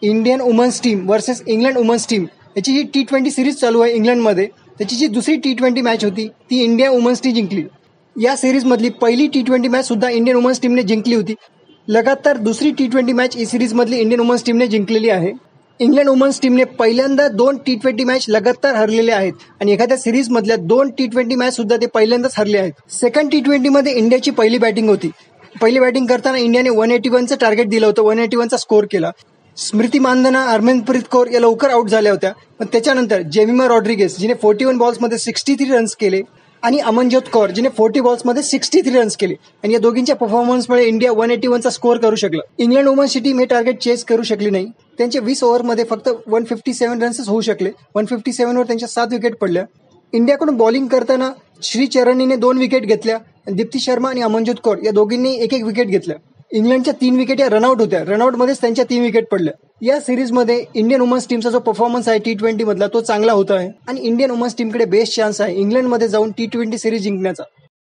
Indian women's team versus England women's team याची जी T20 series चालू आहे इंग्लंडमध्ये, त्याची जी दुसरी T20 मॅच होती ती इंडिया वुमन्स टीम जिंकली. या सिरीजमधली पहिली T20 मॅच सुद्धा इंडियन वुमन्स टीमने जिंकली होती. लगातार दुसरी T20 मॅच ई सिरीजमधली इंडियन वुमन्स टीमने जिंकलेली आहे. इंग्लंड वुमन्स टीमने पहिल्यांदा 2 T20 मॅच लगातार हरलेले आहेत आणि एखाद्या सिरीजमधल्या 2 T20 मॅच सुद्धा ते पहिल्यांदाच हरले आहेत. सेकंड T20 मध्ये इंडियाची पहिली बॅटिंग होती. पहिली बॅटिंग करताना इंडियाने 181चं टार्गेट दिलं होतं, 181चा स्कोर केला. स्मृती मानधना, हरमनप्रीत कौर या लवकर आउट झाल्या होत्या. पण त्याच्यानंतर जेमिमा रॉड्रिगेज जिने 41 बॉल्समध्ये 63 रन्स केले आणि अमनजोत कौर जिने 40 बॉल्समध्ये 63 रन्स केले आणि या दोघींच्या परफॉर्मन्समुळे इंडिया 181चा स्कोर करू शकला. इंग्लंड वुमन्सची टीम हे टार्गेट चेस करू शकली नाही. त्यांच्या 20 ओव्हरमध्ये फक्त 157 रन्सच होऊ शकले. 157 वर त्यांच्या 7 विकेट पडल्या. इंडियाकडून बॉलिंग करताना श्री चरणीने 2 विकेट घेतल्या. दीप्ती शर्मा आणि अमनजोत कौर या दोघींनी एक विकेट घेतल्या. इंग्लंडच्या 3 विकेट या रनआउट होत्या. रनआउटमध्येच त्यांच्या 3 विकेट पडल्या. या सिरीजमध्ये इंडियन वुमन्स टीमचा जो परफॉर्मन्स आहे T20 मधला तो चांगला होता आहे आणि इंडियन वुमन्स टीमकडे बेस्ट चान्स आहे इंग्लंडमध्ये जाऊन T20 सिरीज जिंकण्याचा.